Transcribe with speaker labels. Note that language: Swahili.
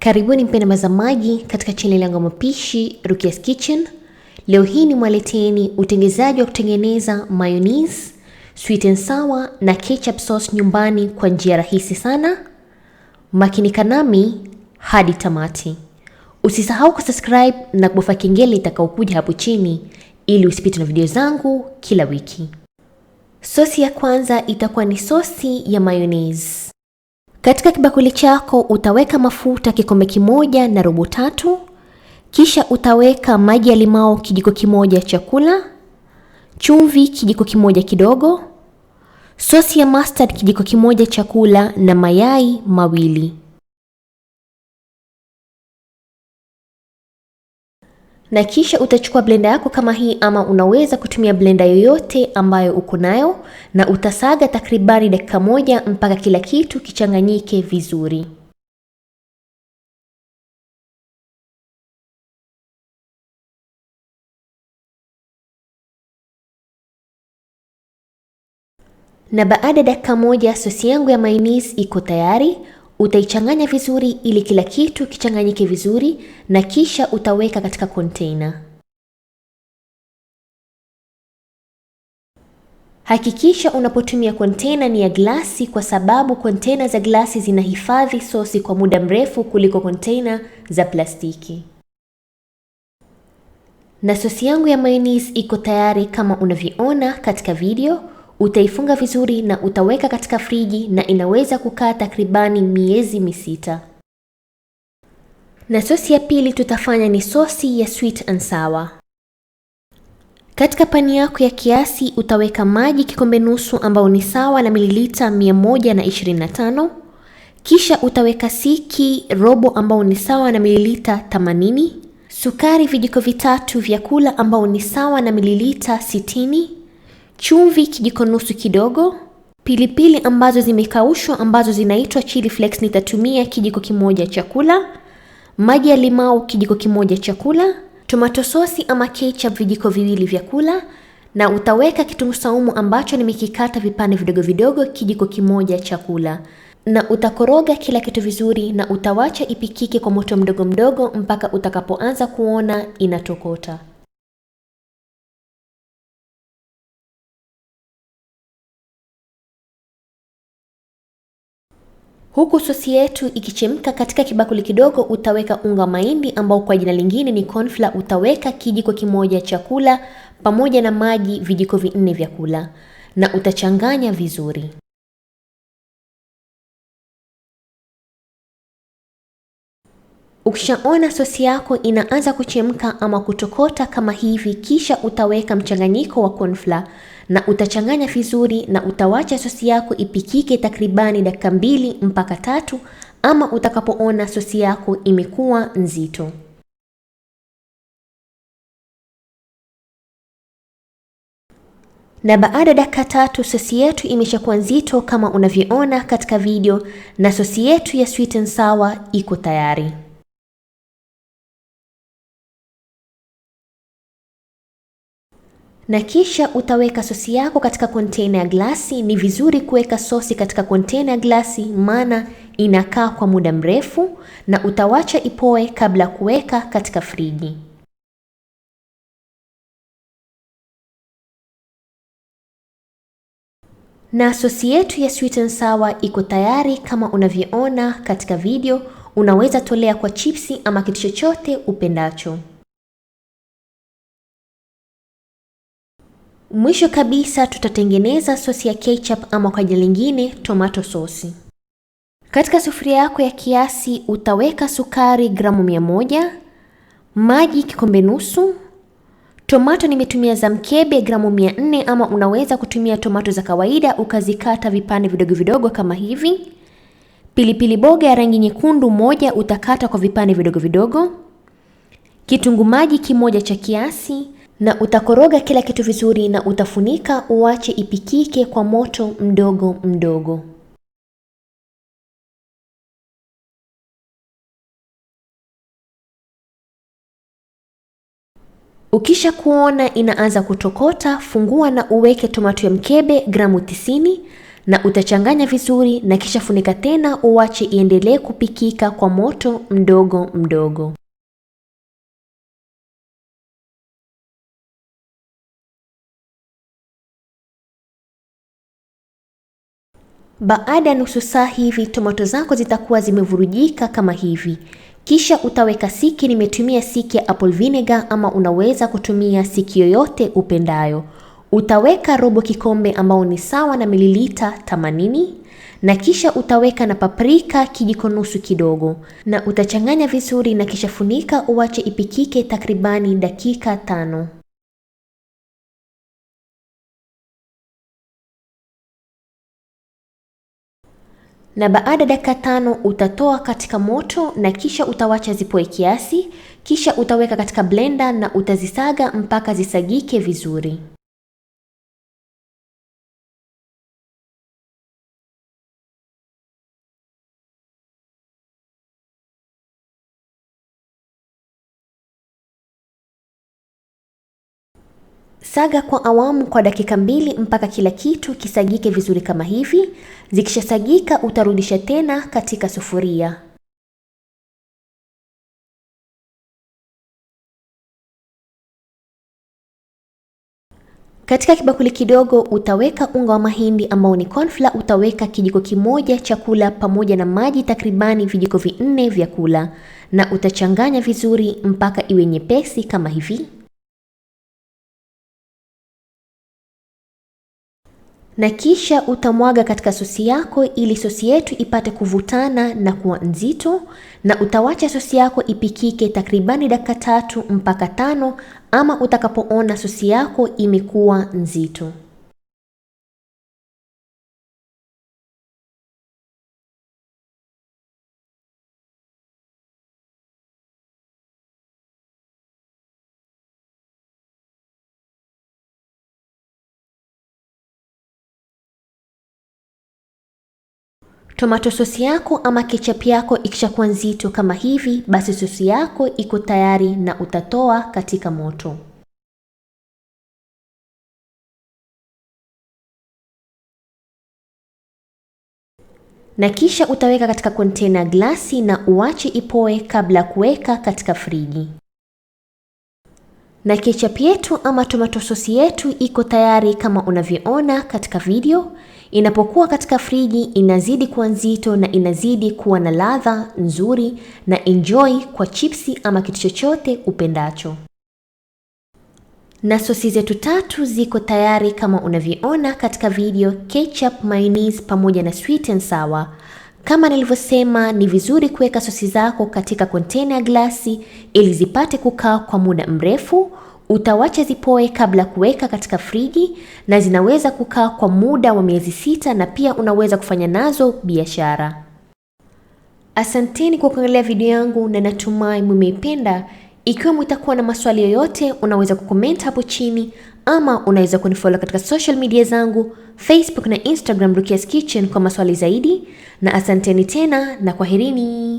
Speaker 1: Karibuni mpenda Maji katika channel yangu mapishi Rukias Kitchen. Leo hii ni mwaleteeni utengenezaji wa kutengeneza mayonnaise, sweet and sour na ketchup sauce nyumbani kwa njia rahisi sana. Makinika nami hadi tamati. Usisahau kusubscribe na kubofya kengele itakayokuja hapo chini ili usipitwe na video zangu kila wiki. Sosi ya kwanza itakuwa ni sosi ya mayonnaise. Katika kibakuli chako utaweka mafuta kikombe kimoja na robo tatu. Kisha utaweka maji ya limau kijiko kimoja cha kula, chumvi kijiko kimoja kidogo, sosi ya mustard kijiko kimoja cha kula na mayai mawili. Na kisha utachukua blender yako kama hii, ama unaweza kutumia blender yoyote ambayo uko nayo, na utasaga takribani dakika moja mpaka kila kitu kichanganyike vizuri. Na baada ya dakika moja sosi yangu ya mayonnaise iko tayari. Utaichanganya vizuri ili kila kitu kichanganyike vizuri, na kisha utaweka katika container. Hakikisha unapotumia container ni ya glasi, kwa sababu container za glasi zinahifadhi sosi kwa muda mrefu kuliko container za plastiki. Na sosi yangu ya mayonnaise iko tayari kama unavyoona katika video. Utaifunga vizuri na utaweka katika friji, na inaweza kukaa takribani miezi 6. Na sosi ya pili tutafanya ni sosi ya sweet and sour. Katika pani yako ya kiasi utaweka maji kikombe nusu ambao ni sawa na mililita 125. Kisha utaweka siki robo ambao ni sawa na mililita 80. Sukari vijiko vitatu vya kula ambao ni sawa na mililita 60. Chumvi kijiko nusu kidogo. Pilipili ambazo zimekaushwa ambazo zinaitwa chili flakes nitatumia kijiko kimoja cha kula. Maji ya limau kijiko kimoja cha kula. Tomato sosi ama ketchup vijiko viwili vya kula. Na utaweka kitunguusaumu ambacho nimekikata vipande vidogo vidogo kijiko kimoja cha kula. Na utakoroga kila kitu vizuri, na utawacha ipikike kwa moto mdogo mdogo mpaka utakapoanza kuona inatokota. Huku sosi yetu ikichemka, katika kibakuli kidogo utaweka unga mahindi ambao kwa jina lingine ni Cornflour. Utaweka kijiko kimoja cha kula pamoja na maji vijiko 4 vya kula, na utachanganya vizuri. Ukishaona sosi yako inaanza kuchemka ama kutokota kama hivi, kisha utaweka mchanganyiko wa Cornflour na utachanganya vizuri, na utawacha sosi yako ipikike takribani dakika 2 mpaka 3, ama utakapoona sosi yako imekuwa nzito. Na baada ya dakika 3 sosi yetu imeshakuwa nzito kama unavyoona katika video, na sosi yetu ya sweet and sour iko tayari. Na kisha utaweka sosi yako katika container ya glasi. Ni vizuri kuweka sosi katika container ya glasi, maana inakaa kwa muda mrefu, na utawacha ipoe kabla kuweka katika friji. Na sosi yetu ya sweet and sour iko tayari kama unavyoona katika video. Unaweza tolea kwa chipsi ama kitu chochote upendacho. Mwisho kabisa tutatengeneza sosi ya ketchup ama kwa jina lingine tomato sosi. Katika sufuria yako ya kiasi utaweka sukari gramu 100, maji kikombe nusu, tomato nimetumia za mkebe gramu 400, ama unaweza kutumia tomato za kawaida ukazikata vipande vidogo vidogo kama hivi. Pilipiliboga ya rangi nyekundu 1 utakata kwa vipande vidogo vidogo. Kitunguu maji kimoja cha kiasi, na utakoroga kila kitu vizuri, na utafunika uache ipikike kwa moto mdogo mdogo. Ukisha kuona inaanza kutokota, fungua na uweke tomato ya mkebe gramu 90, na utachanganya vizuri na kisha funika tena uache iendelee kupikika kwa moto mdogo mdogo. Baada ya nusu saa hivi tomato zako zitakuwa zimevurujika kama hivi. Kisha utaweka siki. Nimetumia siki ya apple vinegar ama unaweza kutumia siki yoyote upendayo. Utaweka robo kikombe ambao ni sawa na mililita 80, na kisha utaweka na paprika kijiko nusu kidogo, na utachanganya vizuri na kisha funika uache ipikike takribani dakika 5. Na baada dakika 5 utatoa katika moto na kisha utawacha zipoe kiasi, kisha utaweka katika blender na utazisaga mpaka zisagike vizuri. Saga kwa awamu kwa dakika 2 mpaka kila kitu kisagike vizuri kama hivi. Zikishasagika utarudisha tena katika sufuria. Katika kibakuli kidogo utaweka unga wa mahindi ambao ni cornflour. Utaweka kijiko kimoja cha kula pamoja na maji takribani vijiko 4 vya kula, na utachanganya vizuri mpaka iwe nyepesi kama hivi. Na kisha utamwaga katika sosi yako ili sosi yetu ipate kuvutana na kuwa nzito, na utawacha sosi yako ipikike takribani dakika 3 mpaka 5 ama utakapoona sosi yako imekuwa nzito. Tomato sosi yako ama ketchup yako ikishakuwa nzito kama hivi, basi sosi yako iko tayari na utatoa katika moto. Na kisha utaweka katika container glasi na uache ipoe kabla ya kuweka katika friji. Na ketchup yetu ama tomato sosi yetu iko tayari kama unavyoona katika video. Inapokuwa katika friji inazidi kuwa nzito na inazidi kuwa na ladha nzuri, na enjoy kwa chipsi ama kitu chochote upendacho. Na sosi zetu 3 ziko tayari kama unavyoona katika video: ketchup, mayonnaise pamoja na sweet and sour. Kama nilivyosema, ni vizuri kuweka sosi zako katika container ya glasi ili zipate kukaa kwa muda mrefu. Utawacha zipoe kabla kuweka katika friji, na zinaweza kukaa kwa muda wa miezi 6 na pia unaweza kufanya nazo biashara. Asanteni kwa kuangalia video yangu na natumai mmeipenda. Ikiwa mtakuwa na maswali yoyote unaweza kucomment hapo chini, ama unaweza kunifollow katika social media zangu Facebook na Instagram Rukias Kitchen kwa maswali zaidi. Na asanteni tena na kwaherini.